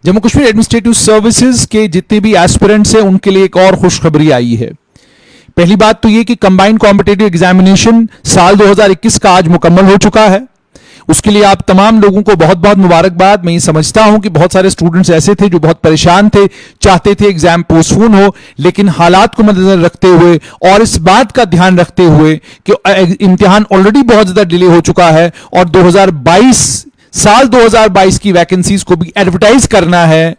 Jammu Kashmir administrative services के जितने भी एस्पिरेंट्स हैं उनके लिए एक और खुशखबरी आई है। पहली बात तो ये कि कंबाइंड कॉम्पिटिटिव एग्जामिनेशन साल 2021 का आज मुकम्मल हो चुका है। उसके लिए आप तमाम लोगों को बहुत बहुत मुबारकबाद। मैं ये समझता हूं कि बहुत सारे स्टूडेंट्स ऐसे थे जो बहुत परेशान थे, चाहते थे एग्जाम पोस्टपोन हो, लेकिन हालात को मद्देनजर रखते हुए और इस बात का ध्यान रखते हुए कि इम्तिहान ऑलरेडी बहुत ज्यादा डिले हो चुका है और 2022 साल 2022 की वैकेंसीज को भी एडवर्टाइज करना है,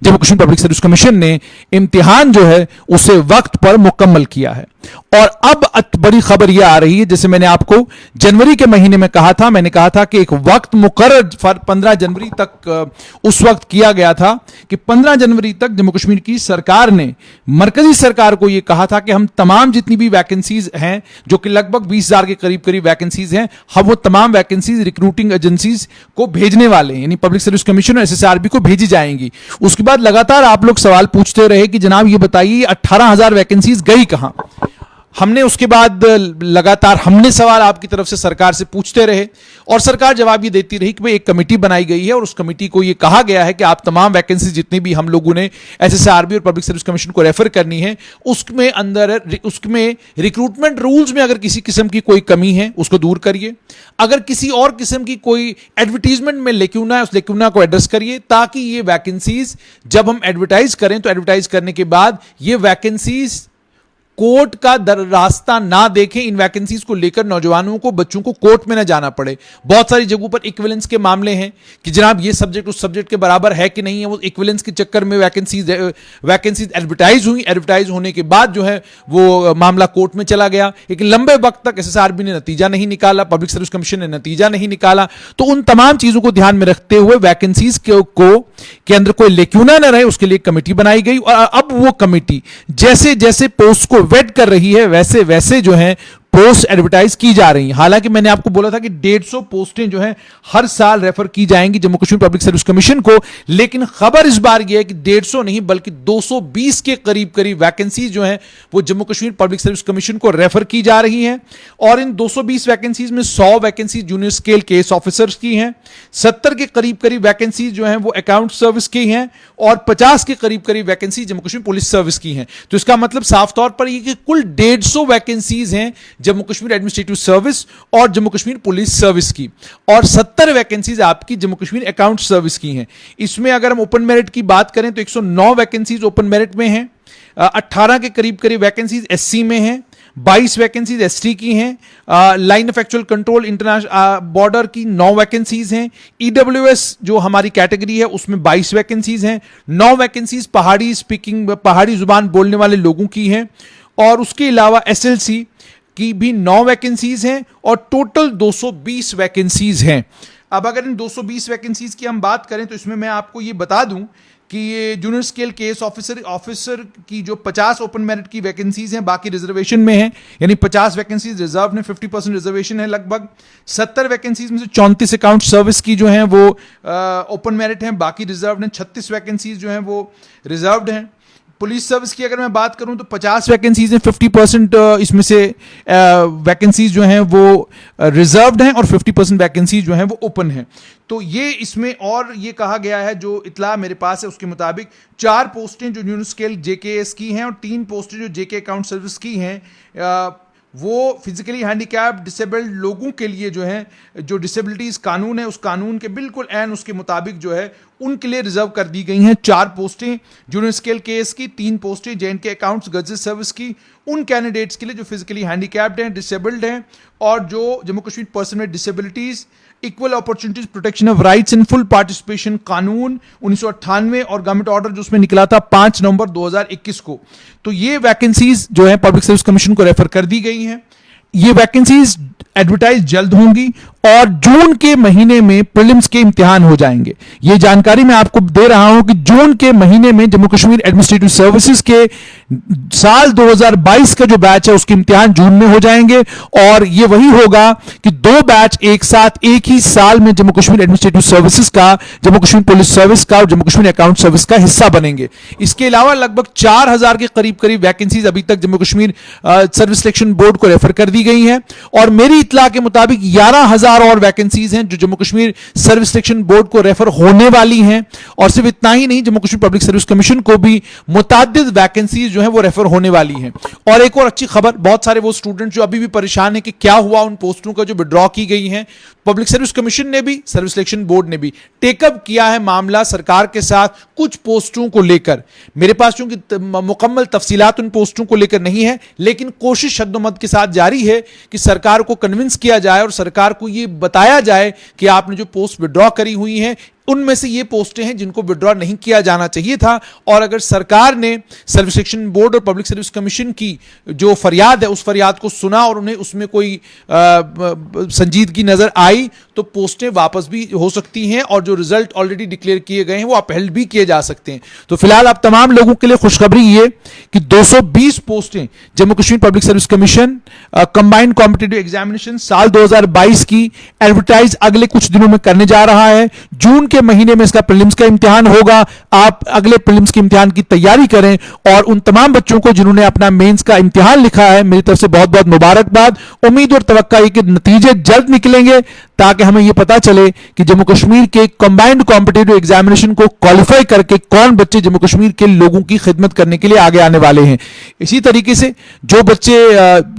Jammu Kashmir public service commission ने इम्तिहान जो है उसे वक्त पर मुकम्मल किया है। और अब बड़ी खबर यह आ रही है, जैसे मैंने आपको जनवरी के महीने में कहा था, मैंने कहा था कि एक वक्त मुकर्रर 15 जनवरी तक उस वक्त किया गया था कि 15 जनवरी तक जम्मू कश्मीर की सरकार ने मरकजी सरकार को यह कहा था कि हम तमाम जितनी भी वैकेंसीज हैं, जो कि लगभग 20,000 के करीब करीब वैकेंसीज हैं, हम वो तमाम वैकेंसीज रिक्रूटिंग एजेंसीज को भेजने वाले हैं, यानी पब्लिक सर्विस कमीशन और एसएसआरबी को भेजी जाएंगी। उसके बाद लगातार आप लोग सवाल पूछते रहे कि जनाब ये बताइए 18,000 वैकेंसीज गई कहां। हमने उसके बाद लगातार सवाल आपकी तरफ से सरकार से पूछते रहे और सरकार जवाब ये देती रही कि भाई एक कमेटी बनाई गई है और उस कमेटी को ये कहा गया है कि आप तमाम वैकेंसी जितनी भी हम लोगों ने एसएसआरबी और पब्लिक सर्विस कमीशन को रेफर करनी है, उसमें रिक्रूटमेंट रूल्स में अगर किसी किस्म की कोई कमी है उसको दूर करिए, अगर किसी और किस्म की कोई एडवर्टीजमेंट में लेक्यूना है उस लेक्यूना को एड्रेस करिए, ताकि ये वैकेंसीज जब हम एडवर्टाइज करें तो एडवर्टाइज करने के बाद ये वैकेंसीज कोर्ट का रास्ता ना देखें। इन वैकेंसीज को लेकर नौजवानों को, बच्चों को कोर्ट में ना जाना पड़े। बहुत सारी जगहों पर इक्विवेलेंस के मामले हैं कि जनाब ये सब्जेक्ट उस सब्जेक्ट के बराबर है कि नहीं है, वो इक्विवेलेंस के चक्कर में वैकेंसीज एडवर्टाइज हुई, एडवर्टाइज होने के बाद जो है वो मामला कोर्ट में चला गया, लेकिन लंबे वक्त तक एसएसआरबी ने नतीजा नहीं निकाला, पब्लिक सर्विस कमीशन ने नतीजा नहीं निकाला। तो उन तमाम चीजों को ध्यान में रखते हुए वैकेंसीज के अंदर कोई लेक्यूना न रहे, उसके लिए कमेटी बनाई गई और अब वो कमेटी जैसे जैसे पोस्ट को वेट कर रही है वैसे वैसे जो है पोस्ट एडवर्टाइज की जा रही है। हालांकि मैंने आपको बोला था कि 150 पोस्टें जो हैं हर साल रेफर की जाएंगी Jammu Kashmir public service commission को, लेकिन खबर इस बार यह है कि 150 नहीं बल्कि 220 के करीब करीब वैकेंसीज जो हैं वो Jammu Kashmir public service commission को रेफर की जा रही हैं। और इन 220 वैकेंसीज में 100 vacancies junior scale case officers की हैं, 70 के करीब करीब वैकेंसीज जो हैं वो अकाउंट सर्विस की हैं और 50 के करीब करीब vacancies Jammu Kashmir police service की हैं। तो इसका मतलब साफ तौर पर यह कि कुल 150 वैकेंसीज हैं जम्मू कश्मीर एडमिनिस्ट्रेटिव सर्विस और जम्मू कश्मीर पुलिस सर्विस की, और 70 वैकेंसीज आपकी जम्मू कश्मीर अकाउंट सर्विस की हैं। इसमें अगर हम ओपन मेरिट की बात करें तो 109 वैकेंसीज ओपन मेरिट में हैं, 18 के करीब करीब वैकेंसीज एससी में हैं, 22 वैकेंसीज एसटी की हैं, line of actual control international border की 9 वैकेंसीज हैं, ईडब्ल्यूएस जो हमारी कैटेगरी है उसमें 22 वैकेंसीज हैं, 9 वैकेंसीज पहाड़ी जुबान बोलने वाले लोगों की हैं, और उसके अलावा एसएलसी की भी 9 वैकेंसीज हैं और टोटल 220 वैकेंसीज हैं। अब अगर इन 220 वैकेंसीज की हम बात करें तो इसमें मैं आपको ये बता दूं कि ये जूनियर स्केल केस ऑफिसर की जो 50 ओपन मेरिट की वैकेंसीज हैं बाकी रिजर्वेशन में हैं, यानी 50 वैकेंसीज रिजर्व में, 50% रिजर्वेशन है लगभग। 70 वैकेंसीज में से 34 अकाउंट सर्विस की जो हैं वो ओपन मेरिट हैं, बाकी रिजर्व हैं। 36 वैकेंसीज जो हैं वो रिजर्व्ड हैं। पुलिस सर्विस की अगर मैं बात करूं तो 50 वैकेंसीज हैं, 50% इसमें से वैकेंसीज जो हैं वो रिजर्व्ड हैं और 50% वैकेंसीज जो हैं वो ओपन हैं। तो ये इसमें और ये कहा गया है, जो इतला मेरे पास है उसके मुताबिक 4 पोस्टें जो जूनियर स्केल जेकेएस की हैं और 3 पोस्टें जो जेके अकाउंट सर्विस की हैं वो फिजिकली हैंडीकैप डिसेबल्ड लोगों के लिए जो है, जो डिसेबिलिटीज कानून है उस कानून के बिल्कुल एन उसके मुताबिक जो है उनके लिए रिजर्व कर दी गई हैं। 4 पोस्टें जूनियर स्केल केस की, 3 पोस्टें जेएनके अकाउंट्स गजेट सर्विस की, उन कैंडिडेट्स के लिए जो फिजिकली हैंडीकैप्ड हैं, डिसेबल्ड हैं और जो Jammu Kashmir person with disabilities equal opportunities protection of rights in full participation कानून 1998 और गवर्नमेंट ऑर्डर जो उसमें निकला था 5 नवंबर 2021 को। तो ये वैकेंसीज जो है पब्लिक सर्विस कमीशन को रेफर कर दी गई हैं। ये वैकेंसीज एडवर्टाइज जल्द होंगी और जून के महीने में प्रीलिम्स के इम्तिहान हो जाएंगे। ये जानकारी मैं आपको दे रहा हूं कि जून के महीने में जम्मू कश्मीर एडमिनिस्ट्रेटिव सर्विसेज के साल 2022 का जो बैच है उसके इम्तिहान जून में हो जाएंगे और ये वही होगा कि 2 बैच एक साथ एक ही साल में जम्मू कश्मीर एडमिनिस्ट्रेटिव सर्विसेज का, जम्मू कश्मीर पुलिस सर्विस का और जम्मू कश्मीर अकाउंट सर्विस का हिस्सा बनेंगे। इसके अलावा लगभग 4000 के करीब करीब वैकेंसीज अभी तक Jammu Kashmir service selection board को रेफर कर दी गई हैं और मेरी इत्तला के मुताबिक 11,000 1000 और वैकेंसीज हैं जो Jammu Kashmir service selection board को रेफर होने वाली हैं। और सिर्फ इतना ही नहीं, Jammu Kashmir public service commission को भी मुतअद्दिद वैकेंसीज जो हैं वो रेफर होने वाली हैं। और एक और अच्छी खबर, बहुत सारे वो स्टूडेंट जो अभी भी परेशान है कि क्या हुआ उन पोस्टों का जो विड्रॉ की गई हैं, पब्लिक सर्विस कमीशन ने भी, सर्विस सिलेक्शन बोर्ड ने भी टेकअप किया है मामला सरकार के साथ कुछ पोस्टों को लेकर। मेरे पास चूंकि मुकम्मल तफसीलात उन पोस्टों को लेकर नहीं है, लेकिन कोशिश शद्दोमद के साथ जारी है कि सरकार को कन्विंस किया जाए और सरकार को यह बताया जाए कि आपने जो पोस्ट विड्रॉ करी हुई हैं उनमें से ये पोस्टें हैं जिनको विड्रॉ नहीं किया जाना चाहिए था। और अगर सरकार ने सर्विस सिलेक्शन बोर्ड और पब्लिक सर्विस कमीशन की जो फरियाद है उस फरियाद को सुना और उन्हें उसमें कोई संजीदगी नजर आई तो पोस्टें वापस भी हो सकती हैं और जो रिजल्ट ऑलरेडी डिक्लेयर किए गए हैं वो अपहेल्ड भी किए जा सकते हैं। तो फिलहाल आप तमाम लोगों के लिए खुशखबरी ये कि 220 पोस्टें Jammu Kashmir public service commission combined competitive examination साल 2022 की एडवर्टाइज अगले कुछ दिनों में करने जा रहा है। जून के महीने में इसका प्रीलिम्स का इम्तिहान होगा। आप अगले प्रीलिम्स के इम्तिहान की तैयारी करें और उन तमाम बच्चों को जिन्होंने अपना मेंस का इम्तिहान लिखा है मेरी तरफ से बहुत बहुत मुबारकबाद। उम्मीद और तवक्का है कि नतीजे जल्द निकलेंगे ताकि हमें यह पता चले कि जम्मू कश्मीर के कंबाइंड कॉम्पिटिटिव एग्जामिनेशन को क्वालिफाई करके कौन बच्चे जम्मू कश्मीर के लोगों की खिदमत करने के लिए आगे आने वाले हैं। इसी तरीके से जो बच्चे,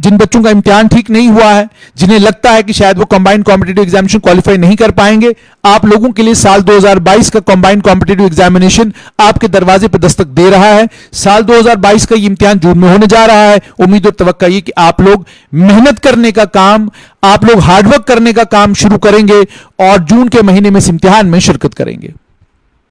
जिन बच्चों का इम्तिहान ठीक नहीं हुआ है, जिन्हें लगता है कि शायद वो कंबाइंड कॉम्पिटिटिव एग्जामिनेशन क्वालिफाई नहीं कर पाएंगे, आप लोगों के लिए साल 2022 का कंबाइंड कॉम्पिटिटिव एग्जामिनेशन आपके दरवाजे पर दस्तक दे रहा है। साल 2022 का ये इम्तिहान जून में होने जा रहा है। उम्मीद और तवक्का ये कि आप लोग मेहनत करने का काम, आप लोग हार्डवर्क करने का काम शुरू करेंगे और जून के महीने में इस इम्तिहान में शिरकत करेंगे।